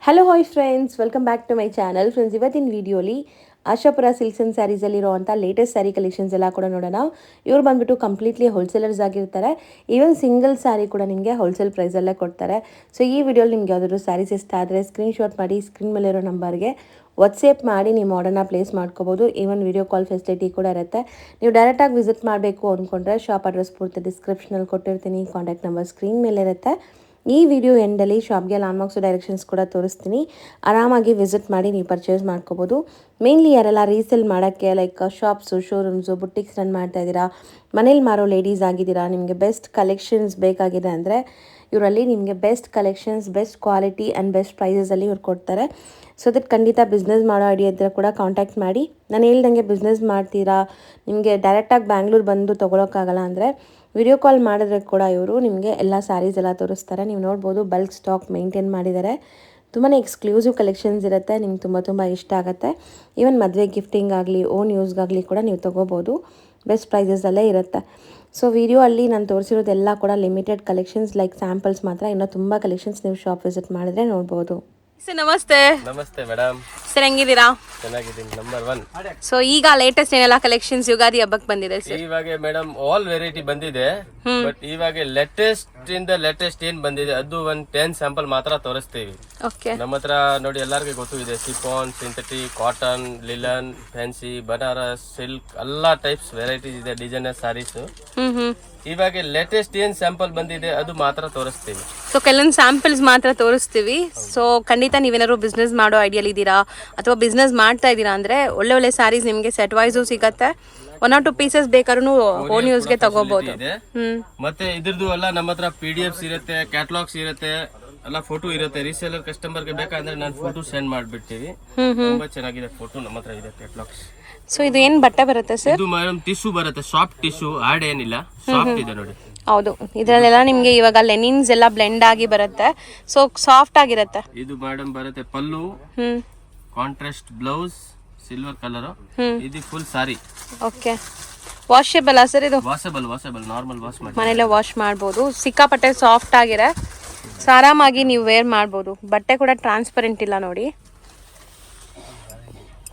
Hello hi friends, welcome back to my channel. Friends, ಇವತ್ತಿನ ವಿಡಿಯೋಲಿ Ashapura silks and ಸ್ಯಾರೀಸಲ್ಲಿರುವಂಥ latest sari collections ಎಲ್ಲ ಕೂಡ ನೋಡೋಣ. ಇವ್ರು ಬಂದುಬಿಟ್ಟು ಕಂಪ್ಲೀಟ್ಲಿ ಹೋಲ್ಸೇಲರ್ಸ್ ಆಗಿರ್ತಾರೆ. ಈವನ್ ಸಿಂಗಲ್ ಸ್ಯಾರಿ ಕೂಡ ನಿಮಗೆ ಹೋಲ್ಸೇಲ್ ಪ್ರೈಸಲ್ಲೇ ಕೊಡ್ತಾರೆ. ಸೊ ಈ ವಿಡಿಯೋಲಿ ನಿಮ್ಗೆ ಯಾವುದಾದ್ರು ಸ್ಯಾರೀಸ್ ಇಷ್ಟ ಆದರೆ ಸ್ಕ್ರೀನ್ಶಾಟ್ ಮಾಡಿ ಸ್ಕ್ರೀನ್ ಮೇಲಿರೋ ನಂಬರ್ಗೆ ವಾಟ್ಸಪ್ ಮಾಡಿ ನಿಮ್ಮ ಆರ್ಡರ್ನ ಪ್ಲೇಸ್ ಮಾಡ್ಕೋಬೋದು. ಈವನ್ ವಿಡಿಯೋ ಕಾಲ್ ಫೆಸಿಲಿಟಿ ಕೂಡ ಇರುತ್ತೆ. ನೀವು ಡೈರೆಕ್ಟಾಗಿ ವಿಸಿಟ್ ಮಾಡಬೇಕು ಅಂದ್ಕೊಂಡ್ರೆ ಶಾಪ್ ಅಡ್ರೆಸ್ ಪೂರ್ತಿ ಡಿಸ್ಕ್ರಿಪ್ಷನಲ್ಲಿ ಕೊಟ್ಟಿರ್ತೀನಿ. ಕಾಂಟ್ಯಾಕ್ಟ್ ನಂಬರ್ ಸ್ಕ್ರೀನ್ ಮೇಲೆ ಇರುತ್ತೆ. ಈ ವಿಡಿಯೋ ಎಂಡಲ್ಲಿ ಶಾಪ್ಗೆ ಲ್ಯಾಂಡ್ಮಾರ್ಕ್ಸು ಡೈರೆಕ್ಷನ್ಸ್ ಕೂಡ ತೋರಿಸ್ತೀನಿ. ಆರಾಮಾಗಿ ವಿಸಿಟ್ ಮಾಡಿ ನೀವು ಪರ್ಚೇಸ್ ಮಾಡ್ಕೋಬೋದು. ಮೇನ್ಲಿ ಯಾರೆಲ್ಲ ರೀಸೇಲ್ ಮಾಡೋಕ್ಕೆ ಲೈಕ್ ಶಾಪ್ಸು, ಶೋರೂಮ್ಸು, ಬುಟ್ಟಿಕ್ಸ್ ರನ್ ಮಾಡ್ತಾ ಇದ್ದೀರಾ, ಮನೇಲಿ ಮಾರೋ ಲೇಡೀಸ್ ಆಗಿದ್ದೀರಾ, ನಿಮಗೆ ಬೆಸ್ಟ್ ಕಲೆಕ್ಷನ್ಸ್ ಬೇಕಾಗಿದೆ ಅಂದರೆ ಇವರಲ್ಲಿ ನಿಮಗೆ best collections, best quality and best ಪ್ರೈಸಸಲ್ಲಿ ಇವ್ರು ಕೊಡ್ತಾರೆ. ಸೊ ಅದಕ್ಕೆ ಖಂಡಿತ ಬಿಸ್ನೆಸ್ ಮಾಡೋ ಐಡಿಯಾ ಇದ್ದರೆ ಕೂಡ ಕಾಂಟ್ಯಾಕ್ಟ್ ಮಾಡಿ. ನಾನು ಹೇಳ್ದಂಗೆ ಬಿಸ್ನೆಸ್ ಮಾಡ್ತೀರಾ, ನಿಮಗೆ ಡೈರೆಕ್ಟಾಗಿ ಬ್ಯಾಂಗ್ಳೂರು ಬಂದು ತೊಗೊಳಕ್ಕಾಗಲ್ಲ ಅಂದರೆ ವಿಡಿಯೋ ಕಾಲ್ ಮಾಡಿದ್ರೆ ಕೂಡ ಇವರು ನಿಮಗೆ ಎಲ್ಲ ಸ್ಯಾರೀಸ್ ಎಲ್ಲ ತೋರಿಸ್ತಾರೆ. ನೀವು ನೋಡ್ಬೋದು ಬಲ್ಕ್ ಸ್ಟಾಕ್ ಮೇಂಟೈನ್ ಮಾಡಿದ್ದಾರೆ. ತುಂಬಾ ಎಕ್ಸ್ಕ್ಲೂಸಿವ್ ಕಲೆಕ್ಷನ್ಸ್ ಇರುತ್ತೆ. ನಿಮ್ಗೆ ತುಂಬ ಇಷ್ಟ ಆಗುತ್ತೆ. ಈವನ್ ಮದುವೆ ಗಿಫ್ಟಿಂಗ್ ಆಗಲಿ, ಓನ್ ಯೂಸ್ಗಾಗಲಿ ಕೂಡ ನೀವು ತೊಗೋಬೋದು. ಬೆಸ್ಟ್ ಪ್ರೈಸಸಲ್ಲೇ ಇರುತ್ತೆ. ಸೊ ವಿಡಿಯೋ ಅಲ್ಲಿ ನಾನು ತೋರಿಸಿರೋದೆಲ್ಲ ಕೂಡ ಲಿಮಿಟೆಡ್ ಕಲೆಕ್ಷನ್ಸ್, ಲೈಕ್ ಸ್ಯಾಂಪಲ್ಸ್ ಮಾತ್ರ. ಇನ್ನೂ ತುಂಬ ಕಲೆಕ್ಷನ್ಸ್ ನೀವು ಶಾಪ್ ವಿಸಿಟ್ ಮಾಡಿದ್ರೆ ನೋಡ್ಬೋದು. ಸರ್ ನಮಸ್ತೆ. ನಮಸ್ತೆ ಮೇಡಮ್. ಸರ್ ಹೆಂಗಿದ್ದೀರಾ? ಚೆನ್ನಾಗಿದ್ದೀನಿ, ನಂಬರ್ 1. ಸೊ ಈಗ ಲೇಟೆಸ್ಟ್ ಏನೆಲ್ಲ ಕಲೆಕ್ಷನ್ಸ್ ಯುಗಾದಿ ಹಬ್ಬಕ್ಕೆ ಬಂದಿದೆ ಸರ್? ಇವಾಗ ಮೇಡಮ್ ಆಲ್ ವೆರೈಟಿ ಬಂದಿದೆ. ಬಟ್ ಇವಾಗ ಲೇಟೆಸ್ಟ್ ಏನ್ ಬಂದಿದೆ ಅದು ಒಂದು 10 ಸ್ಯಾಂಪಲ್ ಮಾತ್ರ ತೋರಿಸ್ತೀವಿ. ಓಕೆ. ನಮ್ಮ ಹತ್ರ ನೋಡಿ ಎಲ್ಲರಿಗೂ ಗೊತ್ತು ಇದೆ. Chiffon, synthetic, cotton, linen, fancy, Banaras, silk ಎಲ್ಲಾ ಟೈಪ್ಸ್ ವೆರೈಟೀಸ್ ಇದೆ. ಡಿಸೈನರ್ ಸಾರೀಸ್ ಇವಾಗ ಲೇಟೆಸ್ಟ್ ಏನ್ ಸ್ಯಾಂಪಲ್ ಬಂದಿದೆ ಅದು ಮಾತ್ರ ತೋರಿಸ್ತೀವಿ. ಸೊ ಕೆಲವೊಂದು ಸ್ಯಾಂಪಲ್ಸ್ ಮಾತ್ರ ತೋರಿಸ್ತೀವಿ. ಸೊ ಖಂಡಿತ ನೀವೇನಾದ್ರು ಬಿಸ್ನೆಸ್ ಮಾಡೋ ಐಡಿಯಲ್ಲಿ ಇದ್ದೀರಾ ಅಥವಾ ಬಿಸ್ನೆಸ್ ಮಾಡ್ತಾ ಇದ್ದೀರಾ ಅಂದ್ರೆ ಒಳ್ಳೆ ಸ್ಯಾರೀಸ್ ನಿಮಗೆ ಸೆಟ್ ವೈಸು ಸಿಗತ್ತೆ. 1 or 2 ಪೀಸಸ್ ಬೇಕಾದ್ರೂ ಓನ್ ಯೂಸ್ಗೆ ತಗೋಬಹುದು. ಮತ್ತೆ ಇದ್ರದ್ದು ಎಲ್ಲ ನಮ್ಮ ಹತ್ರ PDFs ಇರುತ್ತೆ, ಕ್ಯಾಟಲಾಗ್ಸ್ ಇರುತ್ತೆ, ಎಲ್ಲ ಫೋಟೋ ಇರುತ್ತೆ. ರೀಸೇಲರ್ ಕಸ್ಟಮರ್ಗೆ ಬೇಕಾದ್ರೆ ನಾನು ಫೋಟೋ ಸೆಂಡ್ ಮಾಡ್ಬಿಡ್ತೀವಿ. ತುಂಬಾ ಚೆನ್ನಾಗಿದೆ ಫೋಟೋ ನಮ್ಮ ಹತ್ರ ಇದೆ, ಕ್ಯಾಟಲಾಗ್ಸ್. ಸೊ ಇದು ಏನ್ ಬಟ್ಟೆ ಬರುತ್ತೆ ಸರ್? ಇದು ಮೇಡಮ್ ಟಿಶ್ಯೂ ಬರುತ್ತೆ, ಸಾಫ್ಟ್ ಟಿಶ್ಯೂ, ಹಾರ್ಡ್ ಏನಿಲ್ಲ, ಸಾಫ್ಟ್ ಇದೆ ನೋಡಿ. ಹೌದು, ಇದರಲ್ಲೆಲ್ಲ ನಿಮ್ಗೆ ಇವಾಗ ಲೆನಿನ್ಸ್ ಎಲ್ಲ ಬ್ಲೆಂಡ್ ಆಗಿ ಬರುತ್ತೆ. ಸೊ ಸಾಫ್ಟ್ ಆಗಿರುತ್ತೆ. ಇದು ಮೇಡಮ್ ಬರುತ್ತೆ ಪಲ್ಲು, ಕಾಂಟ್ರಾಸ್ಟ್ ಬ್ಲೌಸ್, ಸಿಲ್ವರ್ ಕಲರ್. ಇದು ಫುಲ್ ಸಾರಿ. ಓಕೆ. ವಾಷೇಬಲ್ ಸರ್ ಇದು? ವಾಷಬಲ್, ನಾರ್ಮಲ್ ವಾಶ್ ಮಾಡಿ ಮನೇಲೆ ವಾಶ್ ಮಾಡ್ಬೋದು. ಸಿಕ್ಕಾಪಟ್ಟೆ ಸಾಫ್ಟ್ ಆಗಿದೆ. ಸೊ ಆರಾಮಾಗಿ ನೀವು ವೇರ್ ಮಾಡ್ಬೋದು. ಬಟ್ಟೆ ಕೂಡ ಟ್ರಾನ್ಸ್ಪರೆಂಟ್ ಇಲ್ಲ ನೋಡಿ.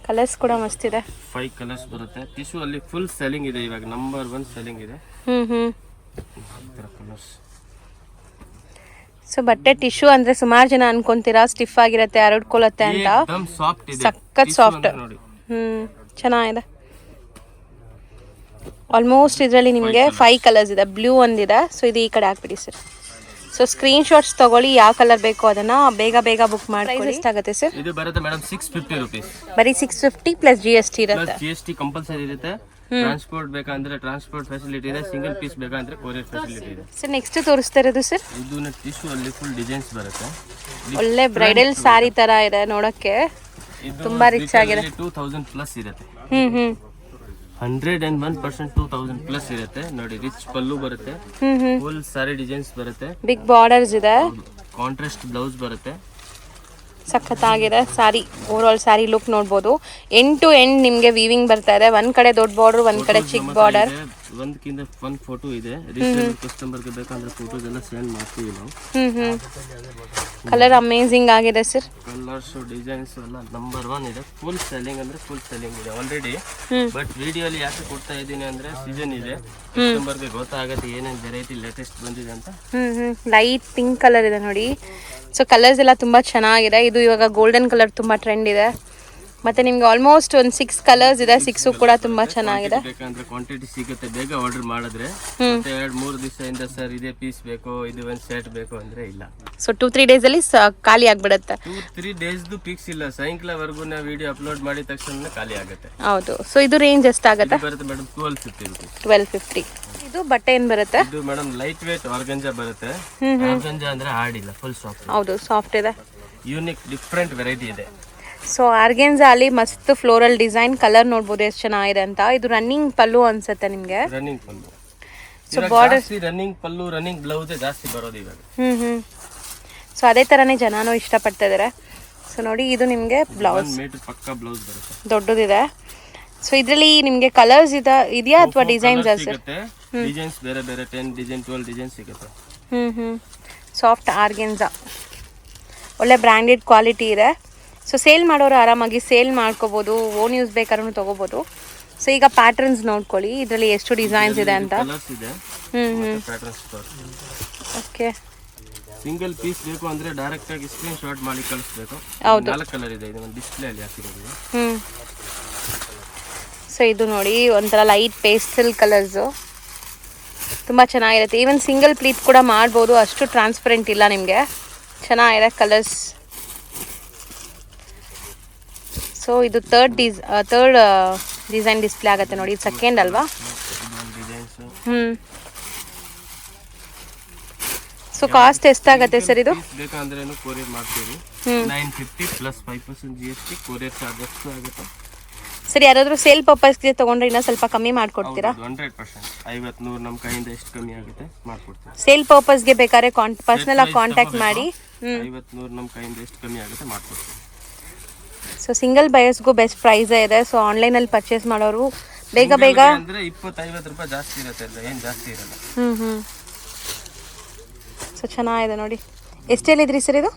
ಕಲರ್ಸ್ ಕೂಡ ಮಸ್ತ್ ಇದೆ. 5 ಕಲರ್ಸ್ ಬರುತ್ತೆ. ಟಿಶ್ಯೂ ಅಲ್ಲಿ ಫುಲ್ ಸೆಲ್ಲಿಂಗ್ ಇದೆ, ಇವಾಗ ನಂಬರ್ 1 ಸೆಲ್ಲಿಂಗ್ ಇದೆ. ಸೊ ಬಟ್ಟೆ ಟಿಶ್ಯೂ ಅಂದ್ರೆ ಸುಮಾರು ಜನ ಅನ್ಕೊಂತೀರಾ ಸ್ಟಿಫ್ ಆಗಿರತ್ತೆ, ಹರಡ್ಕೊಳ್ಳುತ್ತೆ ಅಂತ. ಸಖತ್ ಸಾಫ್ಟ್. ಚೆನ್ನಾಗಿದೆ. ಆಲ್ಮೋಸ್ಟ್ ಇದರಲ್ಲಿ ನಿಮಗೆ 5 ಕಲರ್ಸ್ ಇದೆ. ಬ್ಲೂ ಒಂದಿದೆ. ಸೊ ಇದು ಈ ಕಡೆ ಹಾಕ್ಬಿಡಿ ಸರ್. ಸೊ ಸ್ಕ್ರೀನ್ ಶಾಟ್ಸ್ ತಗೊಳ್ಳಿ, ಯಾವ ಕಲರ್ ಬೇಕೋ ಅದನ್ನ ಬೇಗ ಬುಕ್ ಮಾಡ್ಕೊಳ್ಳಿ. ಎಷ್ಟಾಗುತ್ತೆ ಸರ್? ಇದು ಬರುತ್ತೆ ಮೇಡಮ್ 650 ರೂಪೀಸ್. ಬರೀ 650 ಪ್ಲಸ್ GST ಇರುತ್ತೆ. GST ಕಂಪಲ್ಸರಿ ಇರುತ್ತೆ. ಟ್ರಾನ್ಸ್ಪೋರ್ಟ್ ಬೇಕಂದ್ರೆ ಟ್ರಾನ್ಸ್ಪೋರ್ಟ್ ಫೆಸಿಲಿಟಿ ಇದೆ. ಸಿಂಗಲ್ ಪೀಸ್ ಬೇಕಂದ್ರೆ ಕೊರಿಯರ್ ಫೆಸಿಲಿಟಿ ಇದೆ. ಸರ್ ನೆಕ್ಸ್ಟ್ ತೋರಿಸ್ತಾ ಇರೋದು ಸರ್? ಇದು ಟಿಶ್ಯೂ ಅಲ್ಲಿ ಫುಲ್ ಡಿಸೈನ್ಸ್ ಬರುತ್ತೆ. ಒಳ್ಳೆ ಬ್ರೈಡಲ್ ಸಾರಿ ತರ ಇದೆ ನೋಡಕ್ಕೆ. ತುಂಬಾ ರಿಚ್ ಆಗಿದೆ. 2000 ಪ್ಲಸ್ ಇರುತ್ತೆ. 101% 2000 ಪ್ಲಸ್ ಇರುತ್ತೆ ನೋಡಿ. ರಿಚ್ ಪಲ್ಲು ಬರುತ್ತೆ, ಫುಲ್ ಸಾರಿ ಡಿಸೈನ್ಸ್ ಬರುತ್ತೆ, ಬಿಗ್ ಬಾರ್ಡರ್ಸ್ ಇದೆ, ಕಾಂಟ್ರಾಸ್ಟ್ ಬ್ಲೌಸ್ ಬರುತ್ತೆ. ಸಖತ್ತಾಗಿದೆ ಸಾರಿ. ಓವರ್ ಆಲ್ ಸಾರಿ ಲುಕ್ ನೋಡ್ಬೋದು. ಎಂಡ್ ಟು ಎಂಡ್ ನಿಮ್ಗೆ ವೀವಿಂಗ್ ಬರ್ತಾ ಇದೆ. ಒಂದ್ ಕಡೆ ದೊಡ್ಡ ಬಾರ್ಡರ್, ಒಂದ್ ಕಡೆ ಚಿಕ್ಕ ಬಾರ್ಡರ್. ಒಂದಕ್ಕಿಂತ ಒಂದು ಫೋಟೋ ಇದೆ. ರೀಸೇಲ್ ಕಸ್ಟಮರ್ಗೆ ಬೇಕಂದ್ರೆ ಫೋಟೋಸ್ ಎಲ್ಲ ಸೆಂಡ್ ಮಾಡ್ತೀವಿ ನಾವು. ಕಲರ್ ಅಮೇಜಿಂಗ್ ಆಗಿದೆ ಸರ್. ಕಲರ್ಸ್, ಡಿಸೈನ್ಸ್ ಎಲ್ಲ ನಂಬರ್ 1 ಇದೆ. ಫುಲ್ ಸೆಲ್ಲಿಂಗ್ ಅಂದ್ರೆ ಫುಲ್ ಸೆಲ್ಲಿಂಗ್ ಇದೆ ಆಲ್ರೆಡಿ. ಬಟ್ ವಿಡಿಯೋಲಿ ಯಾಕೆ ಕೊಡ್ತಾ ಇದ್ದೀನಿ ಅಂದ್ರೆ ಸೀಸನ್ ಇದೆ, ಕಸ್ಟಮರ್ಗೆ ಗೊತ್ತಾಗುತ್ತೆ ಏನೇನು ವೆರೈಟಿ ಲೇಟೆಸ್ಟ್ ಬಂದಿದೆ ಅಂತ. ಲೈಟ್ ಪಿಂಕ್ ಕಲರ್ ಇದೆ ನೋಡಿ. ಸೊ ಕಲರ್ಸ್ ಎಲ್ಲ ತುಂಬಾ ಚೆನ್ನಾಗಿದೆ. ಇದು ಇವಾಗ ಗೋಲ್ಡನ್ ಕಲರ್ ತುಂಬಾ ಟ್ರೆಂಡ್ ಇದೆ. ಮತ್ತೆ ನಿಮ್ಗೆ ಆಲ್ಮೋಸ್ಟ್ ಒಂದು 6 ಕಲರ್ಸ್ ಇದೆ. 6 ಕೂಡ ತುಂಬಾ ಚೆನ್ನಾಗಿದೆ. ಬೇಕಂದ್ರೆ ಕ್ವಾಂಟಿಟಿ ಸಿಗುತ್ತೆ, ಬೇಗ ಆರ್ಡರ್ ಮಾಡಿದ್ರೆ. ಮತ್ತೆ 2-3 ದಿವಸದಿಂದ ಸರ್ ಇದೇ ಪೀಸ್ ಬೇಕು, ಇದು ಒಂದು ಸೆಟ್ ಬೇಕು ಅಂದ್ರೆ ಇಲ್ಲ. ಸೊ 2-3 ಡೇಸ್ ಅಲ್ಲಿ ಖಾಲಿ ಆಗ್ಬಿಡುತ್ತೆ. 2-3 ಡೇಸ್ದು ಫಿಕ್ಸ್ ಇಲ್ಲ. ಸಾಯಂಕಾಲವರೆಗೂ ನಾವು ವಿಡಿಯೋ ಅಪ್ಲೋಡ್ ಮಾಡಿದ ತಕ್ಷಣ ಖಾಲಿ ಆಗುತ್ತೆ. ಹೌದು. ಸೊ ಇದು ರೇಂಜ್ ಎಷ್ಟಾಗುತ್ತೆ? ಬರುತ್ತೆ ಮೇಡಮ್ 1250 ರೂಪೀಸ್. 1250. ಇದು ಬಟ್ಟೆ ಏನ್ ಬರುತ್ತೆ? ಇದು ಮೇಡಮ್ ಲೈಟ್ ವೇಟ್ ಆರ್ಗಂಜಾ ಬರುತ್ತೆ. ಆರ್ಗಂಜಾ ಅಂದ್ರೆ ಹಾರ್ಡ್ ಇಲ್ಲ, ಫುಲ್ ಸಾಫ್ಟ್. ಹೌದು, ಸಾಫ್ಟ್ ಇದೆ. ಯೂನಿಕ್ ಡಿಫ್ರೆಂಟ್ ವೆರೈಟಿ ಇದೆ. ಸೊ ಆರ್ಗೆನ್ಜಾ ಅಲ್ಲಿ ಮಸ್ತ್ ಫ್ಲೋರಲ್ ಡಿಸೈನ್. ಕಲರ್ ನೋಡ್ಬೋದು ಎಷ್ಟು ಚೆನ್ನಾಗಿದೆ ಅಂತ. ಇದು ರನ್ನಿಂಗ್ ಪಲ್ಲು ಅನ್ಸುತ್ತೆ ನಿಮ್ಗೆ. ರನ್ನಿಂಗ್ ಪಲ್ಲು. ಸೊ ಬಾರ್ಡರ್, ರನ್ನಿಂಗ್ ಪಲ್ಲು, ರನ್ನಿಂಗ್ ಬ್ಲೌಸ್ ಜಾಸ್ತಿ ಬರೋದು ಇವಾಗ. ಸೊ ಅದೇ ತರನೇ ಜನನು ಇಷ್ಟಪಡ್ತಾ ಇದಾರೆ. ಸೊ ನೋಡಿ, ಇದು ನಿಮ್ಗೆ ಬ್ಲೌಸ್, 1 ಮೀಟರ್ ಪಕ್ಕ ಬ್ಲೌಸ್ ಬರುತ್ತೆ, ದೊಡ್ಡದಿದೆ. ಸೊ ಇದರಲ್ಲಿ ನಿಮ್ಗೆ ಕಲರ್ಸ್ ಇದೆಯಾ ಅಥವಾ ಡಿಸೈನ್ಸ್ ಸಿಗುತ್ತೆ? ಡಿಸೈನ್ಸ್ ಬೇರೆ 10 ಡಿಸೈನ್, 12 ಡಿಸೈನ್ ಸಿಗುತ್ತೆ. ಸಾಫ್ಟ್ ಆರ್ಗೆನ್ಜಾ. ಒಳ್ಳೆ ಬ್ರ್ಯಾಂಡೆಡ್ ಕ್ವಾಲಿಟಿ ಇದೆ. ಸೊ ಸೇಲ್ ಮಾಡೋರು ಆರಾಮಾಗಿ ಸೇಲ್ ಮಾಡ್ಕೋಬೋದು, ಓನ್ ಯೂಸ್ ಬೇಕಾದ್ರೂ ತೊಗೋಬೋದು. ಸೊ ಈಗ ಪ್ಯಾಟರ್ನ್ಸ್ ನೋಡ್ಕೊಳ್ಳಿ, ಇದರಲ್ಲಿ ಎಷ್ಟು ಡಿಸೈನ್ಸ್ ಇದೆ ಅಂತ. ಕಲರ್ಸ್ ಇದೆ, ಪ್ಯಾಟರ್ನ್ಸ್ ಓಕೆ. ಸಿಂಗಲ್ ಪೀಸ್ ಬೇಕು ಅಂದ್ರೆ ಡೈರೆಕ್ಟ್ ಆಗಿ ಸ್ಕ್ರೀನ್ ಶಾಟ್ ಮಾಡಿ ಕಳಿಸ್ಬೇಕು. ಹೌದು, 4 ಕಲರ್ ಇದೆ, ಇದು ಒಂದು ಡಿಸ್ಪ್ಲೇ ಅಲ್ಲಿ ಹಾಕಿರೋದು. ಸೊ ಇದು ನೋಡಿ ಒಂಥರ ಲೈಟ್ ಪೇಸ್ಟಲ್ ಕಲರ್ಸು, ತುಂಬ ಚೆನ್ನಾಗಿರುತ್ತೆ. ಈವನ್ ಸಿಂಗಲ್ ಪ್ಲೀಟ್ ಕೂಡ ಮಾಡ್ಬೋದು, ಅಷ್ಟು ಟ್ರಾನ್ಸ್ಪರೆಂಟ್ ಇಲ್ಲ ನಿಮಗೆ, ಚೆನ್ನಾಗಿದೆ ಕಲರ್ಸ್. ಸೊ ಇದು ಥರ್ಡ್ ಡಿಸೈನ್ ಡಿಸ್ಪ್ಲೇ ಆಗುತ್ತೆ ನೋಡಿ, ಇದು ಸೆಕೆಂಡ್ ಅಲ್ವಾ? ಸೊ ಕಾಸ್ಟ್ ಎಷ್ಟಾಗುತ್ತೆ ಸರ್ ಇದು? ಬೇಕಂದ್ರೆ ಕೊರಿಯರ್ ಮಾಡ್ತೀವಿ, 950 ಪ್ಲಸ್ 5% GST ಕೊರಿಯರ್ ಚಾರ್ಜ್ ಎಷ್ಟು ಆಗುತ್ತೆ. ಸರಿ, ಯಾರಾದರೂ ಸೇಲ್ ಪರ್ಪಸ್ಗೆ ತೊಗೊಂಡ್ರೆ ಇನ್ನೂ ಸ್ವಲ್ಪ ಕಮ್ಮಿ ಮಾಡಿಕೊಡ್ತೀರಾ? 100%, 50-100 ನಮ್ಮ ಕೈಯಿಂದ ಎಷ್ಟು ಕಮ್ಮಿ ಆಗುತ್ತೆ ಮಾಡ್ಕೊಡ್ತೀವಿ. ಸೇಲ್ ಪರ್ಪಸ್ಗೆ ಬೇಕಾದ್ರೆ ಪರ್ಸನಲ್ ಆಗಿ ಕಾಂಟ್ಯಾಕ್ಟ್ ಮಾಡಿ. 50-100 ನಮ್ಮ ಕೈಯಿಂದ ಎಷ್ಟು ಕಮ್ಮಿ ಆಗುತ್ತೆ ಮಾಡ್ಕೊಡ್ತೀವಿ. ಸೊ ಸಿಂಗಲ್ ಬಯರ್ಸ್ಗೂ ಬೆಸ್ಟ್ ಪ್ರೈಸೇ ಇದೆ. ಸೊ ಆನ್ಲೈನಲ್ಲಿ ಪರ್ಚೇಸ್ ಮಾಡೋರು ಬೇಗ ಅಂದ್ರೆ 20-50 ರೂಪಾಯಿ ಜಾಸ್ತಿ ಇರುತ್ತೆ, ಏನು ಜಾಸ್ತಿ ಇರಲ್ಲ. ಸೊ ಚೆನ್ನಾಗಿದೆ ನೋಡಿ. ಎಷ್ಟು ಹೇಳಿದ್ರಿ ಸರ್ ಇದು?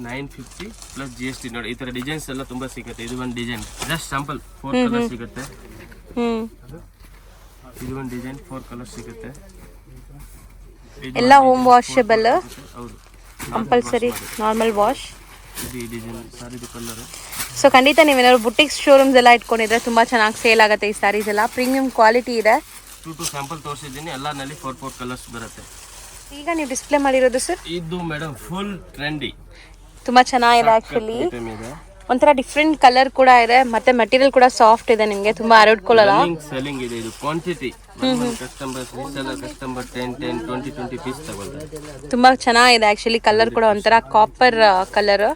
950 ಪ್ಲಸ್ GST. ನೋಡಿ ಈ ತರ ಡಿಸೈನ್ಸ್ ಎಲ್ಲ ತುಂಬಾ ಸಿಗುತ್ತೆ. ಇದು ಒಂದು ಡಿಸೈನ್ ಜಸ್ಟ್ ಸ್ಯಾಂಪಲ್ 4 ಕಲರ್ ಸಿಗುತ್ತೆ. ಇದು ಒಂದು ಡಿಸೈನ್ 4 ಕಲರ್ ಸಿಗುತ್ತೆ. ಎಲ್ಲ ಹೋಮ್ ವಾಷಬಲ್, ಹೌದು, ಕಂಪಲ್ಸರಿ ನಾರ್ಮಲ್ ವಾಶ್. ಇದು ಈ ಡಿಸೈನ್ ಸಾರಿದು ಕಲರ್. ಸೊ ಖಂಡಿತ ನೀವೇನಾದ್ರು ಬುಟಿಕ್ಸ್ ಶೋರೂಮ್ಸ್ ಎಲ್ಲ ಇಟ್ಕೊಂಡಿದ್ರೆ ತುಂಬಾ ಚೆನ್ನಾಗಿ ಸೇಲ್ ಆಗುತ್ತೆ ಈ ಸ್ಯಾರೀಸ್ ಎಲ್ಲ. ಪ್ರೀಮಿಯಂ ಕ್ವಾಲಿಟಿ ಇದೆ. 2 ಸ್ಯಾಂಪಲ್ ತೋರಿಸಿದ್ದೀನಿ, ಎಲ್ಲನಲ್ಲಿ 4 ಕಲರ್ಸ್ ಬರುತ್ತೆ. ಈಗ ನೀವು ಡಿಸ್ಪ್ಲೇ ಮಾಡಿರೋದು ಸರ್? ಇದು ಮೇಡಮ್ ಫುಲ್ ಟ್ರೆಂಡಿ, ತುಂಬಾ ಚೆನ್ನಾಗಿದೆ ಆಕ್ಚುಲಿ. ಒಂಥರ ಡಿಫ್ರೆಂಟ್ ಕಲರ್ ಕೂಡ ಇದೆ, ಮತ್ತೆ ಮೆಟೀರಿಯಲ್ ಕೂಡ ಸಾಫ್ಟ್ ಇದೆ, ನಿಮಗೆ ತುಂಬಾ ಹರಡ್ಕೊಳ್ಳಲ್ಲ. ಸೆಲ್ಲಿಂಗ್ ಇದೆ. ಇದು ಕ್ವಾಂಟಿಟಿ ಕಸ್ಟಮರ್ಸ್ ಕಸ್ಟಮರ್ 10-20 ಪೀಸ್ ತಗೊಳ್ತಾರೆ. ತುಂಬಾ ಚೆನ್ನಾಗಿದೆ ಆಕ್ಚುಲಿ. ಕಲರ್ ಕೂಡ ಒಂಥರ ಕಾಪರ್ ಕಲರ್.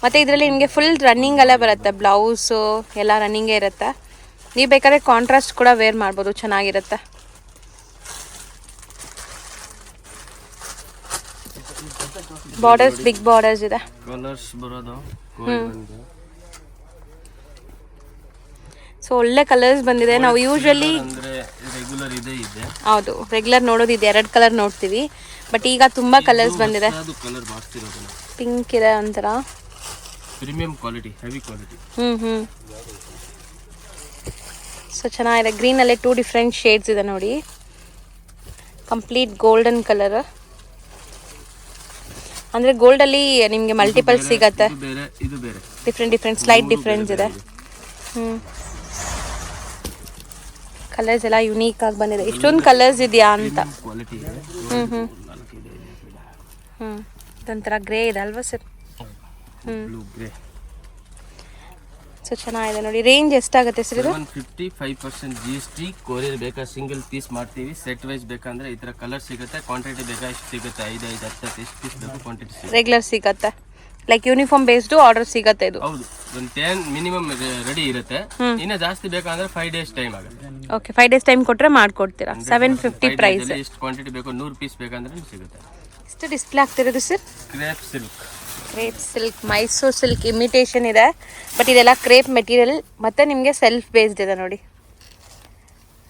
ಮತ್ತೆ ಇದರಲ್ಲಿ ನಿಮಗೆ ಫುಲ್ ರನ್ನಿಂಗ್ ಅಲ್ಲೇ ಬರುತ್ತೆ, ಬ್ಲೌಸು ಎಲ್ಲ ರನ್ನಿಂಗೇ ಇರುತ್ತೆ. ನೀವು ಬೇಕಾದ್ರೆ ಕಾಂಟ್ರಾಸ್ಟ್ ಕೂಡ ವೇರ್ ಮಾಡ್ಬೋದು, ಚೆನ್ನಾಗಿರುತ್ತೆ. ಬಾರ್ಡರ್ಸ್ ಬಿಗ್ ಬಾರ್ಡರ್ಸ್ ಇದೆ. ಕಲರ್ಸ್ ಬರೋದು ಸೊ ಒಳ್ಳೆ ಕಲರ್ಸ್ ಬಂದಿದೆ. ನಾವು ಯೂಶುವಲಿ ಅಂದ್ರೆ ರೆಗ್ಯುಲರ್ ಇದೆ. ಹೌದು, ರೆಗ್ಯುಲರ್ ನೋಡೋದು ಇದೆ, 2 ಕಲರ್ ನೋಡ್ತೀವಿ. ಬಟ್ ಈಗ ತುಂಬಾ ಕಲರ್ಸ್ ಬಂದಿದೆ. ಅದು ಕಲರ್ ಬಾಸ್ತಿರೋದು ಪಿಂಕ್ ಇದೆ, ಒಂಥರ premium quality, heavy quality. So ಚೆನ್ನಾಗಿದೆ. ಗ್ರೀನ್ ಅಲ್ಲಿ 2 ಡಿಫ್ರೆಂಟ್ ಶೇಡ್ಸ್ ಇದೆ ನೋಡಿ. ಕಂಪ್ಲೀಟ್ ಗೋಲ್ಡನ್ ಕಲರ್, ಅಂದ್ರೆ ಗೋಲ್ಡ್ ಅಲ್ಲಿ ನಿಮಗೆ ಮಲ್ಟಿಪಲ್ ಸಿಗತ್ತೆ. ಇದು ಬೇರೆ ಡಿಫ್ರೆಂಟ್ ಸ್ಲೈಟ್ ಡಿಫ್ರೆನ್ಸ್ ಇದೆ. ಕಲರ್ಸ್ ಎಲ್ಲ ಯುನೀಕ್ ಆಗಿ ಬಂದಿದೆ. ಇಷ್ಟೊಂದು ಕಲರ್ಸ್ ಇದೆಯಾ ಅಂತ. ಕ್ವಾಲಿಟಿ ಇದೆ. ಇದೊಂಥರ ಗ್ರೇ ಇದೆ ಅಲ್ವಾ ಸರ್? Blue grey. ಸೊ ಚೆನ್ನಾಗಿದೆ ನೋಡಿ. ರೇಂಜ್ ಎಷ್ಟಾಗುತ್ತೆ ಸರ್ ಇದು? 150 5% GST. ಕೊರಿಯರ್ ಬೇಕಾ ಸಿಂಗಲ್ ಪೀಸ್ ಮಾಡ್ತೀವಿ. ಸೆಟ್ ವೈಸ್ ಬೇಕಂದ್ರೆ ಈ ತರ ಕಲರ್ ಸಿಗುತ್ತೆ. ಕ್ವಾಂಟಿಟಿ ಬೇಕಾ ಎಷ್ಟು ಸಿಗುತ್ತೆ, 5 10 ಪೀಸ್ ಬೇಕು ಕ್ವಾಂಟಿಟಿ ಸಿಗುತ್ತೆ. ರೆಗ್ಯುಲರ್ ಸಿಗುತ್ತೆ, ಲೈಕ್ ಯೂನಿಫಾರ್ಮ್ ಬೇಸ್ಡ್ ಆರ್ಡರ್ ಸಿಗುತ್ತೆ ಇದು. ಹೌದು, ಒಂದು 10 ಮಿನಿಮಮ್ ರೆಡಿ ಇರುತ್ತೆ. ಇನ್ನ ಜಾಸ್ತಿ ಬೇಕಂದ್ರೆ 5 ಡೇಸ್ ಟೈಮ್ ಆಗುತ್ತೆ. ಓಕೆ, 5 ಡೇಸ್ ಟೈಮ್ ಕೊಟ್ರೆ ಮಾಡ್ಕೊಡ್ತೀರಾ. 750 ಪ್ರೈಸ್. ಎಷ್ಟು ಕ್ವಾಂಟಿಟಿ ಬೇಕು, 100 ಪೀಸ್ ಬೇಕಂದ್ರೆ ಸಿಗುತ್ತೆ. ಎಷ್ಟು ಡಿಸ್ಪ್ಲೇ ಆಗ್ತಿರೋದು sir? Crepe silk. Crepe silk, Mysore silk imitation ಇದೆ, ಬಟ್ ಇದೆಲ್ಲ ಕ್ರೇಪ್ ಮೆಟೀರಿಯಲ್ ಮತ್ತೆ ನಿಮಗೆ ಸೆಲ್ಫ್ ಬೇಸ್ಡ್ ಇದೆ ನೋಡಿ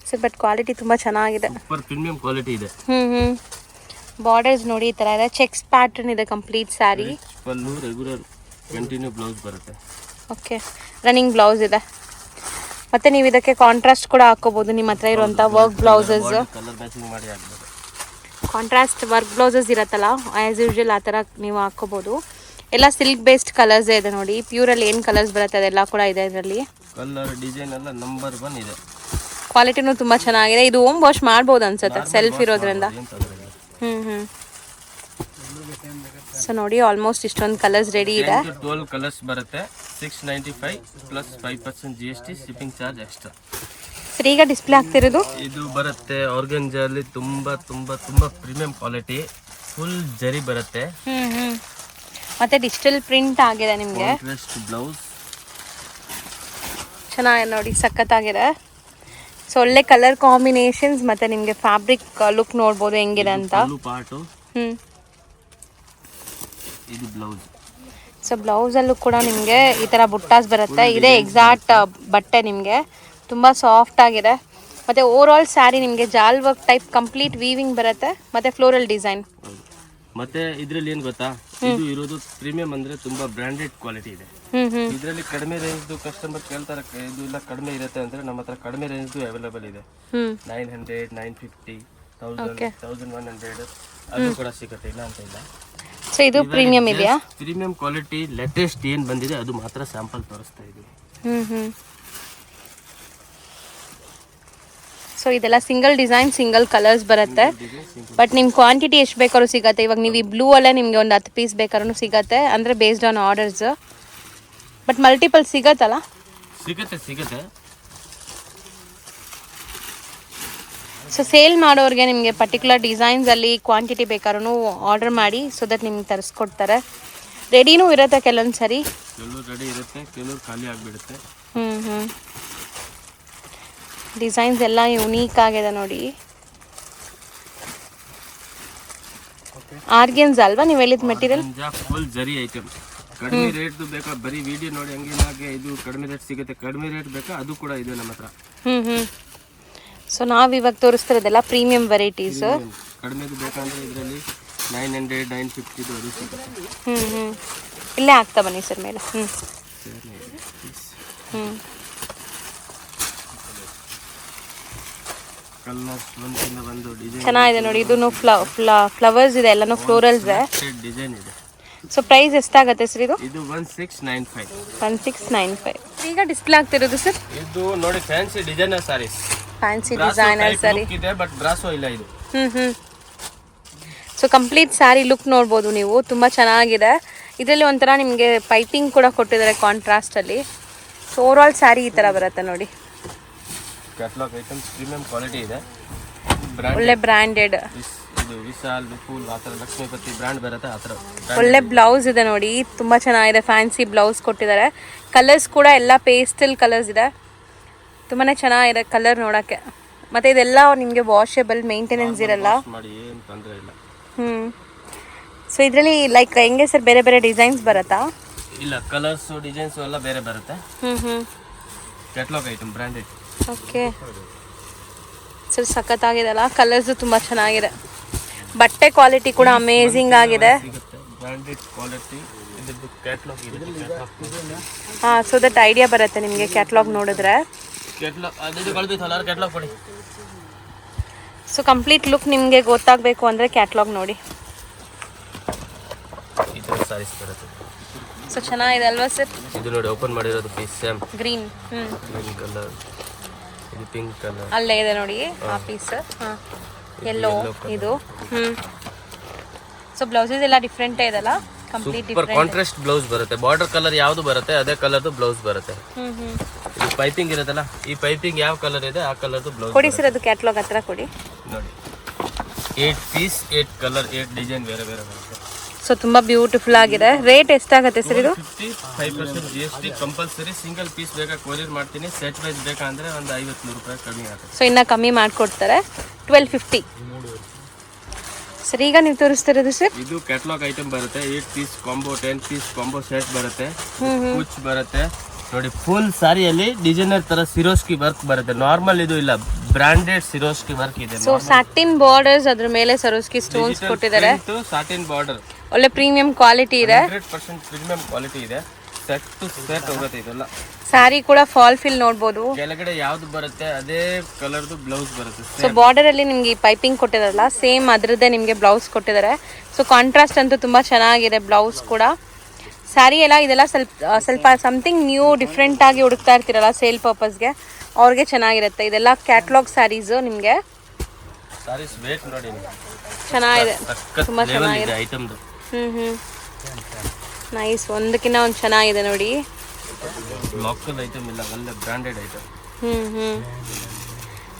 ಸರ್. ಬಟ್ ಕ್ವಾಲಿಟಿ ತುಂಬಾ ಚೆನ್ನಾಗಿದೆ, ಸೂಪರ್ ಪ್ರೀಮಿಯಂ ಕ್ವಾಲಿಟಿ ಇದೆ. ಬಾರ್ಡರ್ಸ್ ನೋಡಿ ಈ ತರ ಇದೆ, ಚೆಕ್ಸ್ ಪ್ಯಾಟರ್ನ್ ಇದೆ ಕಂಪ್ಲೀಟ್ ಸ್ಯಾರಿ. ಪಲ್ಲು ರೆಗ್ಯುಲರ್ ಕಂಟಿನ್ಯೂ ಬ್ಲೌಸ್ ಬರುತ್ತೆ. ಓಕೆ, ರನ್ನಿಂಗ್ ಬ್ಲೌಸ್ ಇದೆ. ಮತ್ತೆ ನೀವು ಇದಕ್ಕೆ ಕಾಂಟ್ರಾಸ್ಟ್ ಕೂಡ ಹಾಕೋಬಹುದು. ನಿಮ್ಮ ಹತ್ರ ಇರುವಂತ ವರ್ಕ್ ಬ್ಲೌಸಸ್, ಕಲರ್ ಮ್ಯಾಚಿಂಗ್ ಮಾಡಿ ಹಾಕಬಹುದು. ಕಾಂಟ್ರಾಸ್ಟ್ ವರ್ಕ್ ಬ್ಲೌಸಸ್ ಇರುತ್ತಲ್ಲ, ಆಸ್ ಯೂಶುವಲ್ ಆ ಥರ ನೀವು ಹಾಕೋಬಹುದು. ಎಲ್ಲ ಸಿಲ್ಕ್ ಬೇಸ್ಡ್ ಕಲರ್ಸ್ ಇದೆ ನೋಡಿ. ಪ್ಯೂರಲ್ಲಿ ಏನು ಕಲರ್ಸ್ ಬರುತ್ತೆ ಅದೆಲ್ಲ ಕೂಡ ಇದೆ ಇದರಲ್ಲಿ. ಕಲರ್ ಡಿಸೈನ್ ಎಲ್ಲ ನಂಬರ್ 1 ಇದೆ. ಕ್ವಾಲಿಟಿನೂ ತುಂಬ ಚೆನ್ನಾಗಿದೆ. ಇದು ಹೋಮ್ ವಾಶ್ ಮಾಡ್ಬೋದು ಅನ್ಸುತ್ತೆ, ಸೆಲ್ಫ್ ಇರೋದ್ರಿಂದ. ಸೊ ನೋಡಿ, ಆಲ್ಮೋಸ್ಟ್ ಇಷ್ಟೊಂದು ಕಲರ್ಸ್ ರೆಡಿ ಇದೆ. 12 ಕಲರ್ಸ್ ಬರುತ್ತೆ. 695 plus 5% GST, shipping charge extra. Sir, ಈಗ ಡಿಸ್ಪ್ಲೇ ಆಗ್ತಿರೋದು ಇದು ಬರುತ್ತೆ ಆರ್ಗನ್ಜಾಲಿ. ತುಂಬಾ ತುಂಬಾ ತುಂಬಾ ಪ್ರೀಮಿಯಂ ಕ್ವಾಲಿಟಿ, ಫುಲ್ ಜರಿ ಬರುತ್ತೆ. ಮತ್ತೆ ಡಿಜಿಟಲ್ ಪ್ರಿಂಟ್ ಆಗಿದೆ ನಿಮಗೆ. ಬ್ಲೌಸ್ ಚೆನ್ನಾಗಿದೆ ನೋಡಿ, ಸಖತ್ತಾಗಿದೆ. ಸೊ ಒಳ್ಳೆ ಕಲರ್ ಕಾಂಬಿನೇಷನ್ಸ್, ಮತ್ತೆ ನಿಮಗೆ ಫ್ಯಾಬ್ರಿಕ್ ಲುಕ್ ನೋಡ್ಬೋದು ಹೆಂಗಿದೆ ಅಂತ. ಪಾರ್ಟು ಇದು ಬ್ಲೌಸ್. ಸೊ ಬ್ಲೌಸಲ್ಲೂ ಕೂಡ ನಿಮಗೆ ಈ ಥರ ಬುಟ್ಟಾಸ್ ಬರುತ್ತೆ. ಇದೇ ಎಕ್ಸಾಕ್ಟ್ ಬಟ್ಟೆ, ನಿಮಗೆ ತುಂಬ ಸಾಫ್ಟ್ ಆಗಿದೆ. ಮತ್ತು ಓವರ್ ಆಲ್ ಸ್ಯಾರಿ ನಿಮಗೆ ಜಾಲ್ ವರ್ಕ್ ಟೈಪ್ ಕಂಪ್ಲೀಟ್ ವೀವಿಂಗ್ ಬರುತ್ತೆ, ಮತ್ತು ಫ್ಲೋರಲ್ ಡಿಸೈನ್. ಮತ್ತೆ ಇದರಲ್ಲಿ ಏನು ಗೊತ್ತಾ, ಇದು ಇರೋದು ಪ್ರೀಮಿಯಂ ಅಂದ್ರೆ ತುಂಬಾ ಬ್ರಾಂಡೆಡ್ ಕ್ವಾಲಿಟಿ ಇದೆ. ಇದರಲ್ಲಿ ಕಡಿಮೆ ರೇಂಜ್ ಕಸ್ಟಮರ್ ಕೇಳ್ತಾರೆ, ಇದು ಇಲ್ಲ ಕಡಿಮೆ ಇರುತ್ತೆ ಅಂದ್ರೆ ನಮ್ಮ ಹತ್ರ ಕಡಿಮೆ ರೇಂಜ್ ಅವೈಲೇಬಲ್ ಇದೆ. 900, 950, 1000, 1100 ಅದು ಕೂಡ ಸಿಗುತ್ತೆ, ಇಲ್ಲ ಅಂತ ಇಲ್ಲ. ಸೊ ಇದು ಪ್ರೀಮಿಯಂ ಇದೆಯಾ? ಪ್ರೀಮಿಯಂ ಕ್ವಾಲಿಟಿ ಲೇಟೆಸ್ಟ್ ಏನ್ ಬಂದಿದೆ ಅದು ಮಾತ್ರ ಸ್ಯಾಂಪಲ್ ತೋರಿಸ್ತಾ ಇದೀವಿ. ಸೊ ಇದೆಲ್ಲ ಸಿಂಗಲ್ ಡಿಸೈನ್ ಸಿಂಗಲ್ ಕಲರ್ಸ್ ಬರುತ್ತೆ, ಬಟ್ ನಿಮ್ ಕ್ವಾಂಟಿಟಿ ಎಷ್ಟು ಬೇಕಾದ್ರೂ ಸಿಗತ್ತೆ. ಇವಾಗ ನೀವು ಈ ಬ್ಲೂ ಅಲ್ಲೇ ನಿಮ್ಗೆ ಒಂದು 10 ಪೀಸ್ ಬೇಕಾದ್ರೂ ಸಿಗತ್ತೆ, ಅಂದ್ರೆ based on orders. But multiple ಸಿಗತ್ತಲ್ಲ? ಸಿಗುತ್ತೆ. ಸೊ ಸೇಲ್ ಮಾಡೋರಿಗೆ ನಿಮಗೆ ಪರ್ಟಿಕ್ಯುಲರ್ ಡಿಸೈನ್ಸ್ ಅಲ್ಲಿ ಕ್ವಾಂಟಿಟಿ ಬೇಕಾದ್ರೂ ಆರ್ಡರ್ ಮಾಡಿ, ಸೊ ದಟ್ ನಿಮ್ಗೆ ತರಿಸ್ಕೊಡ್ತಾರೆ. ರೆಡಿನೂ ಇರುತ್ತೆ ಕೆಲವೊಂದು ಸರಿ, ಕೆಲವು ರೆಡಿ ಇರುತ್ತೆ, ಕೆಲವು ಖಾಲಿ ಆಗಿಬಿಡುತ್ತೆ. ಡಿಸೈನ್ಸ್ ಎಲ್ಲ ಯುನೀಕ್ ಆಗಿದೆ ನೋಡಿ. ಆರ್ಗೆನ್ಸ್ ಅಲ್ವಾ ನೀವು ಹೇಳಿದ ಮೆಟೀರಿಯಲ್? ಫುಲ್ ಜರಿ ಐಟಮ್. ಕಡಿಮೆ ರೇಟ್ ಬೇಕಾ? ಬರೀ ವಿಡಿಯೋ ನೋಡಿ ಹಂಗೆ ಇದು ಕಡಿಮೆ ರೇಟ್ ಸಿಗುತ್ತೆ. ಕಡಿಮೆ ರೇಟ್ ಬೇಕಾ? ಅದು ಕೂಡ ಇದೆ ನಮ್ಮ ಹತ್ರ. ಸೊ ನಾವು ಇವಾಗ ತೋರಿಸ್ತಿರೋದೆಲ್ಲ ಪ್ರೀಮಿಯಂ ವೆರೈಟೀಸ್. ಕಡಿಮೆದು ಬೇಕಂದ್ರೆ ಇದರಲ್ಲಿ 900, 950 ಅದು ಸಿಗುತ್ತೆ. ಇಲ್ಲೇ ಆಗ್ತಾ ಬನ್ನಿ ಸರ್ ಮೇಲೆ. ಕಲರ್ಸ್ ಒಂದಿನ ಒಂದು ಡಿಸೈನ್ ಚೆನ್ನಾಗಿದೆ ನೋಡಿ. ಇದನ್ನು ಫ್ಲವರ್ಸ್ ಇದೆ, ಎಲ್ಲಾನು ಫ್ಲೋರಲ್ಸ್ ಇದೆ, ಡಿಸೈನ್ ಇದೆ. ಸೊ ಪ್ರೈಸ್ ಎಷ್ಟಾಗುತ್ತೆ ಸರ್ ಇದು? ಇದು 1695. 1695. ಈಗ ಡಿಸ್ಪ್ಲೇ ಆಗ್ತಿರೋದು ಸರ್? ಇದು ನೋಡಿ fancy designer saris. Fancy designer sari ಇದೆ, ಬಟ್ ಬ್ರಾಸೋ ಇಲ್ಲ ಇದು. ಸೊ ಕಂಪ್ಲೀಟ್ ಸ್ಯಾರಿ ಲುಕ್ ನೋಡ್ಬೋದು ನೀವು, ತುಂಬಾ ಚೆನ್ನಾಗಿದೆ. ಇದರಲ್ಲಿ ಒಂಥರ ನಿಮಗೆ ಪೈಪಿಂಗ್ ಕೂಡ ಕೊಟ್ಟಿದ್ದಾರೆ ಕಾಂಟ್ರಾಸ್ಟ್ ಅಲ್ಲಿ. ಸೊ ಓವರ್ ಆಲ್ ಸ್ಯಾರಿ ಈ ತರ ಬರುತ್ತೆ ನೋಡಿ. ಕ್ಯಾಟಲಾಗ್ ಐಟಮ್ಸ್ ಪ್ರೀಮಿಯಂ ಕ್ವಾಲಿಟಿ ಇದೆ, ಒಳ್ಳೆ ಬ್ರಾಂಡೆಡ್. ಇದು ವಿಶಾಲ್, ವಿಪುಲ್, ಆ ಥರ ಲಕ್ಷ್ಮೀಪತಿ ಬ್ರ್ಯಾಂಡ್ ಬರುತ್ತೆ ಆ ಥರ. ಒಳ್ಳೆ ಬ್ಲೌಸ್ ಇದೆ ನೋಡಿ, ತುಂಬಾ ಚೆನ್ನಾಗಿದೆ. ಫ್ಯಾನ್ಸಿ ಬ್ಲೌಸ್ ಕೊಟ್ಟಿದ್ದಾರೆ. ಕಲರ್ಸ್ ಕೂಡ ಎಲ್ಲ ಪೇಸ್ಟಲ್ ಕಲರ್ಸ್ ಇದೆ, ತುಂಬಾನೇ ಚೆನ್ನಾಗಿದೆ ಕಲರ್ ನೋಡಕ್ಕೆ. ಮತ್ತೆ ಇದೆಲ್ಲ ನಿಮಗೆ ವಾಷೇಬಲ್, ಮೇಂಟೆನೆನ್ಸ್ ಇರಲ್ಲ. ಮಾಡಿ ಏನು ತೊಂದರೆ ಇಲ್ಲ. ಸೊ ಇದರಲ್ಲಿ ಲೈಕ್ ಹೆಂಗೆ ಸರ್ ಬೇರೆ ಬೇರೆ ಡಿಸೈನ್ಸ್ ಬರುತ್ತಾ? ಇಲ್ಲ, ಕಲರ್ಸ್ ಡಿಸೈನ್ಸ್ ಎಲ್ಲ ಬೇರೆ ಬರುತ್ತೆ. Catalogue item branded. Okay sir, ಸಖತ್ತಾಗಿದೆಲ್ಲ. ಕಲರ್ಸ್ ತುಂಬಾ ಚೆನ್ನಾಗಿದೆ. ಬಟ್ಟೆ ಕ್ವಾಲಿಟಿ ಕೂಡ ಅಮೇಝಿಂಗ್ ಆಗಿದೆ. Branded quality. ಇದು ಕ್ಯಾಟಲಾಗ್ ಇದೆ. ಸೊ ದಟ್ ಐಡಿಯಾ ಬರುತ್ತೆ ನಿಮಗೆ ಕ್ಯಾಟಲಾಗ್ ನೋಡಿದ್ರೆ. ಕ್ಯಾಟಲಾಗ್ ಅದು ಕಳ್ದಿತ್ತಲ್ಲ, ಕ್ಯಾಟಲಾಗ್ ಕೊಡಿ. ಸೊ ಕಂಪ್ಲೀಟ್ ಲುಕ್ ನಿಮಗೆ ಗೊತ್ತಾಗಬೇಕು ಅಂದರೆ ಕ್ಯಾಟಲಾಗ್ ನೋಡಿ. ಈ ಥರ ಸಾರೀಸ್ ಬರುತ್ತೆ. ಸೊ ಚೆನ್ನಾಗಿದೆ ಅಲ್ವಾ ಸರ್? ಇದು ನೋಡಿ ಓಪನ್ ಮಾಡಿರೋದು piece same green. Green colour, ಇದು ಪಿಂಕ್ ಕಲರ್. ಅಲ್ಲೇ ಇದೆ ನೋಡಿ ಆ ಪೀಸ್. ಎಲ್ಲೋ ಇದು. ಸೊ ಬ್ಲೌಸಸ್ ಎಲ್ಲ ಡಿಫ್ರೆಂಟೇ ಇದೆಲ್ಲ, ಕಂಪ್ಲೀಟ್ ಸೂಪರ್ ಕಾಂಟ್ರಾಸ್ಟ್ ಬ್ಲೌಸ್ ಬರುತ್ತೆ. ಬಾರ್ಡರ್ ಕಲರ್ ಯಾವುದು ಬರುತ್ತೆ ಅದೇ ಕಲರ್ದು ಬ್ಲೌಸ್ ಬರುತ್ತೆ. ಇದು ಪೈಪಿಂಗ್ ಇರುತ್ತಲ್ಲ, ಈ ಪೈಪಿಂಗ್ ಯಾವ ಕಲರ್ ಇದೆ ಆ ಕಲರ್ದು ಬ್ಲೌಸ್ ಕೊಡಿ ಸರ್. ಅದು ಕ್ಯಾಟಲಾಗ್ ಹತ್ರ ಕೊಡಿ ನೋಡಿ. 8 ಪೀಸ್ 8 ಕಲರ್ 8 ಡಿಸೈನ್ ಬೇರೆ ಬೇರೆ ಬರುತ್ತೆ. ಸೊ ತುಂಬಾ ಬ್ಯೂಟಿಫುಲ್ ಆಗಿದೆ. ರೇಟ್ ಎಷ್ಟಾಗುತ್ತೆ ಸರ್ ಇದು? 55% GST ಕಂಪಲ್ಸರಿ. ಸಿಂಗಲ್ ಪೀಸ್ ಬೇಕಾ ಕೊರಿಯರ್ ಮಾಡ್ತೀನಿ. ಸೆಟ್ ವೈಸ್ ಬೇಕಾ ಅಂದ್ರೆ ಒಂದು 50 ರೂಪಾಯಿ ಕಮ್ಮಿ ಆಗುತ್ತೆ. ಸೊ ಇನ್ನ ಕಮ್ಮಿ ಮಾಡಿಕೊಡ್ತಾರೆ. 1250 ಸರ್. ಈಗ ನೀವು ತೋರಿಸ್ತಿರೋದು ಸರ್? ಇದು ಕ್ಯಾಟಲಾಗ್ ಐಟಮ್ ಬರುತ್ತೆ. 8 piece combo, 10 piece combo set ಬರುತ್ತೆ. ಕುಚ್ ಬರುತ್ತೆ ನೋಡಿ. ಫುಲ್ ಸಾರಿಯಲ್ಲಿ ಡಿಸೈನರ್ ತರ ಸಿರೋಸ್ಕಿ ವರ್ಕ್ ಬರುತ್ತೆ. ನಾರ್ಮಲ್ ಇದು ಇಲ್ಲ, ಬ್ರಾಂಡೆಡ್ ಸಿರೋಸ್ಕಿ ವರ್ಕ್ ಇದೆ. ಸೊ ಸಾಟಿನ್ ಬಾರ್ಡರ್ಸ್, ಅದ್ರ ಮೇಲೆ ಸರೋಸ್ಕಿ ಸ್ಟೋನ್ಸ್ ಕೊಟ್ಟಿದ್ದಾರೆ. ಸಾಟಿನ್ ಬಾರ್ಡರ್, ಒಳ್ಳೆ ಪ್ರೀಮಿಯಂ ಕ್ವಾಲಿಟಿ ಇದೆ. 100% ಪ್ರೀಮಿಯಂ ಕ್ವಾಲಿಟಿ ಇದೆ. ಸೆಟ್ ಟು ಸೆಟ್ ಹೋಗುತ್ತೆ ಇದೆಲ್ಲ. ಸ್ಯಾರಿ ಕೂಡ ಫಾಲ್ ಫಿಲ್ ನೋಡ್ಬೋದು. ಕೆಳಗಡೆ ಯಾವ್ದು ಬರುತ್ತೆ ಅದೇ ಕಲರ್ದು ಬ್ಲೌಸ್ ಬರುತ್ತೆ. ಸೊ ಬಾರ್ಡರ್ ಅಲ್ಲಿ ನಿಮ್ಗೆ ಈ ಪೈಪಿಂಗ್ ಕೊಟ್ಟಿದಾರಲ್ಲ, ಸೇಮ್ ಅದ್ರದ್ದೇ ನಿಮ್ಗೆ ಬ್ಲೌಸ್ ಕೊಟ್ಟಿದ್ದಾರೆ. ಸೊ ಕಾಂಟ್ರಾಸ್ಟ್ ಅಂತೂ ತುಂಬಾ ಚೆನ್ನಾಗಿದೆ ಬ್ಲೌಸ್ ಕೂಡ. ಸ್ಯಾರಿ ಎಲ್ಲ ಇದೆಲ್ಲ ಸ್ವಲ್ಪ ಸಮಥಿಂಗ್ ನ್ಯೂ ಡಿಫ್ರೆಂಟ್ ಆಗಿ ಹುಡುಕ್ತಾ ಇರ್ತೀರಲ್ಲ ಸೇಲ್ ಪರ್ಪಸ್ಗೆ, ಅವ್ರಿಗೆ ಚೆನ್ನಾಗಿರುತ್ತೆ. ಇದೆಲ್ಲ ಕ್ಯಾಟಲಾಗ್ ಸ್ಯಾರೀಸು ನಿಮಗೆ. ಸಾರೀಸ್ ವೇಟ್ ನೋಡಿ ಚೆನ್ನಾಗಿದೆ, ತುಂಬಾ ಚೆನ್ನಾಗಿದೆ. ಐಟಮ್ದು ನೈಸ್. ಒಂದಕ್ಕಿಂತ ಒಂದು ಚೆನ್ನಾಗಿದೆ ನೋಡಿ. ಲೋಕಲ್ ಐಟಮ್ ಇಲ್ಲ, ಒಳ್ಳೆ ಬ್ರಾಂಡೆಡ್ ಐಟಮ್.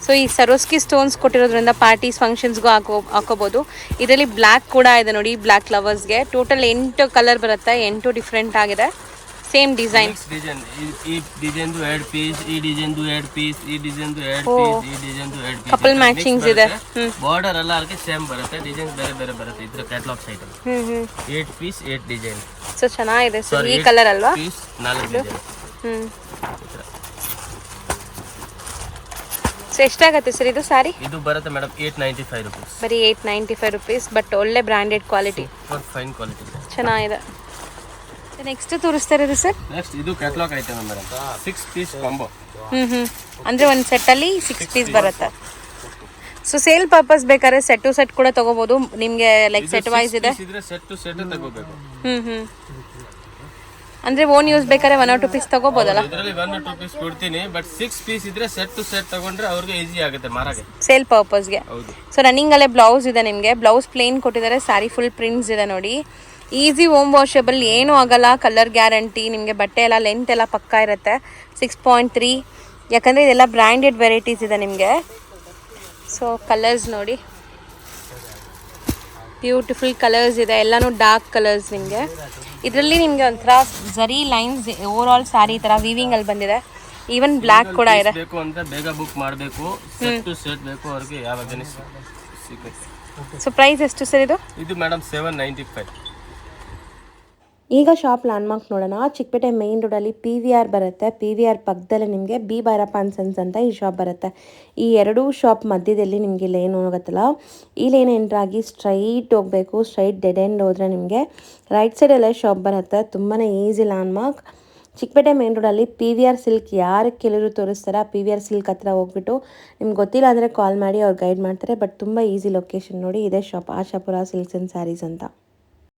ಸೊ ಈ ಸರೋಸ್ಕಿ ಸ್ಟೋನ್ಸ್ ಕೊಟ್ಟಿರೋದ್ರಿಂದ ಪಾರ್ಟೀಸ್ ಫಂಕ್ಷನ್ಸ್ಗೂ ಹಾಕೋಬಹುದು. ಇದರಲ್ಲಿ ಬ್ಲ್ಯಾಕ್ ಕೂಡ ಇದೆ ನೋಡಿ, ಬ್ಲ್ಯಾಕ್ ಲವರ್ಸ್ಗೆ. ಟೋಟಲ್ 8 ಕಲರ್ ಬರುತ್ತೆ, 8 ಡಿಫ್ರೆಂಟ್ ಆಗಿದೆ. Same design. ಈ ಡಿಸೈನ್ದು 2 ಪೀಸ್, ಈ ಡಿಸೈನ್ದು 2 ಪೀಸ್, ಈ ಡಿಸೈನ್ದು 2 ಪೀಸ್, ಈ ಡಿಸೈನ್ದು 2 ಪೀಸ್. ಕಪಲ್ ಮ್ಯಾಚಿಂಗ್ಸ್ ಇದೆ. ಬಾರ್ಡರ್ ಎಲ್ಲ ಅದಕ್ಕೆ ಸೇಮ್ ಬರುತ್ತೆ, ಡಿಸೈನ್ಸ್ ಬೇರೆ ಬೇರೆ ಬರುತ್ತೆ. ಇದ್ರ catalogues item 8 piece 8 design. So ಚೆನ್ನಾಗಿದೆ ಸರ್. ಈ ಕಲರ್ ಅಲ್ವಾ? Piece 4 design. ಸೊ ಎಷ್ಟಾಗುತ್ತೆ ಸರ್ ಇದು ಸಾರಿ? ಇದು ಬರುತ್ತೆ ಮೇಡಮ್ 895 ರೂಪೀಸ್. ಬರೀ 895 ರೂಪೀಸ್, ಬಟ್ ಒಳ್ಳೆ branded quality, super fine quality. ಚೆನ್ನಾಗಿದೆ. ನೆಕ್ಸ್ಟ್ ತೋರಿಸ್ತಾ ಇರೋದು ಸರ್? ನೆಕ್ಸ್ಟ್ ಇದು catalogue item madam, 6 piece combo. ಅಂದರೆ ಒಂದು ಸೆಟ್ಟಲ್ಲಿ 6 ಪೀಸ್ ಬರುತ್ತೆ. ಸೊ ಸೇಲ್ ಪರ್ಪಸ್ ಬೇಕಾದ್ರೆ ಸೆಟ್ ಟು ಸೆಟ್ ಕೂಡ ತಗೋಬಹುದು ನಿಮಗೆ, ಲೈಕ್ ಸೆಟ್ ವೈಸ್ ಇದೆ. ಇದ್ರೆ ಸೆಟ್ ಟು ಸೆಟ್ ತಗೋಬೇಕು. ಅಂದ್ರೆ ಓನ್ ಯೂಸ್ ಬೇಕಾದ್ರೆ 1 or 2 ಪೀಸ್ ತಗೋಬಹುದಲ್ಲ? ಇದರಲ್ಲಿ 1 or 2 ಪೀಸ್ ಕೊಡ್ತೀನಿ, ಬಟ್ 6 ಪೀಸ್ ಇದ್ರೆ ಸೆಟ್ ಟು ಸೆಟ್ ತಗೊಂಡ್ರೆ ಅವ್ರಿಗೆ ಈಸಿ ಆಗುತ್ತೆ ಮಾರಕ್ಕೆ, ಸೇಲ್ ಪರ್ಪಸ್ಗೆ. ಸೊ ರನ್ನಿಂಗ್ ಅಲ್ಲೇ ಬ್ಲೌಸ್ ಇದೆ ನಿಮಗೆ, ಬ್ಲೌಸ್ ಪ್ಲೇನ್ ಕೊಟ್ಟಿದ್ದಾರೆ, ಸ್ಯಾರಿ ಫುಲ್ ಪ್ರಿಂಟ್ಸ್ ಇದೆ ನೋಡಿ. ಈಸಿ ಹೋಮ್ ವಾಷಬಲ್, ಏನೂ ಆಗಲ್ಲ, ಕಲರ್ ಗ್ಯಾರಂಟಿ ನಿಮಗೆ, ಬಟ್ಟೆ ಎಲ್ಲ ಲೆಂತ್ ಎಲ್ಲ ಪಕ್ಕಾ ಇರುತ್ತೆ. 6.3 ಯಾಕಂದರೆ ಇದೆಲ್ಲ ಬ್ರ್ಯಾಂಡೆಡ್ ವೆರೈಟೀಸ್ ಇದೆ ನಿಮಗೆ. ಸೊ ಕಲರ್ಸ್ ನೋಡಿ, ಬ್ಯೂಟಿಫುಲ್ ಕಲರ್ಸ್ ಇದೆ, ಎಲ್ಲನೂ ಡಾರ್ಕ್ ಕಲರ್ಸ್ ನಿಮಗೆ. ಇದರಲ್ಲಿ ನಿಮಗೆ ಒಂಥರ ಝರಿ ಲೈನ್ಸ್ ಓವರ್ ಆಲ್ ಸ್ಯಾರಿ ಥರ ವೀವಿಂಗಲ್ಲಿ ಬಂದಿದೆ. ಈವನ್ ಬ್ಲ್ಯಾಕ್ ಕೂಡ ಇದೆ. ಬೇಕು ಅಂತ ಬೇಗ ಬುಕ್ ಮಾಡಬೇಕು, ಸೆಟ್ ಟು ಸೆಟ್ ಬೇಕು ಅವ್ರಿಗೆ ಯಾವಾಗನೇ ಸಿಗುತ್ತೆ. ಸೊ ಪ್ರೈಸ್ ಎಷ್ಟು ಸರ್ ಇದು? ಇದು ಮೇಡಮ್ 795. ಈಗ ಶಾಪ್ ಲ್ಯಾಂಡ್ಮಾರ್ಕ್ ನೋಡೋಣ. ಚಿಕ್ಕಪೇಟೆ ಮೇನ್ ರೋಡಲ್ಲಿ PVR ಬರುತ್ತೆ. PVR ಪಕ್ಕದಲ್ಲೇ ನಿಮಗೆ ಬಿ ಭೈರಪ್ಪ ಆ್ಯಂಡ್ ಸನ್ಸ್ ಅಂತ ಈ ಶಾಪ್ ಬರುತ್ತೆ. ಈ ಎರಡೂ ಶಾಪ್ ಮಧ್ಯದಲ್ಲಿ ನಿಮಗೆ ಲೇನ್ ಹೋಗುತ್ತಲ್ಲ, ಈ ಲೇನ್ ಎಂಟ್ರಾಗಿ ಸ್ಟ್ರೈಟ್ ಹೋಗಬೇಕು. ಸ್ಟ್ರೈಟ್ ಡೆಡ್ ಎಂಡ್ ಹೋದರೆ ನಿಮಗೆ ರೈಟ್ ಸೈಡಲ್ಲೇ ಶಾಪ್ ಬರುತ್ತೆ. ತುಂಬಾ ಈಸಿ ಲ್ಯಾಂಡ್ಮಾರ್ಕ್. ಚಿಕ್ಕಪೇಟೆ ಮೇನ್ ರೋಡಲ್ಲಿ PVR ಸಿಲ್ಕ್ ಯಾರು ಕೆಲವರು ತೋರಿಸ್ತಾರೆ, PVR ಸಿಲ್ಕ್ ಹತ್ರ ಹೋಗ್ಬಿಟ್ಟು ನಿಮ್ಗೆ ಗೊತ್ತಿಲ್ಲ ಅಂದರೆ ಕಾಲ್ ಮಾಡಿ ಅವ್ರು ಗೈಡ್ ಮಾಡ್ತಾರೆ. ಬಟ್ ತುಂಬ ಈಸಿ ಲೊಕೇಶನ್ ನೋಡಿ, ಇದೇ shop Ashapura silks and sarees ಅಂತ.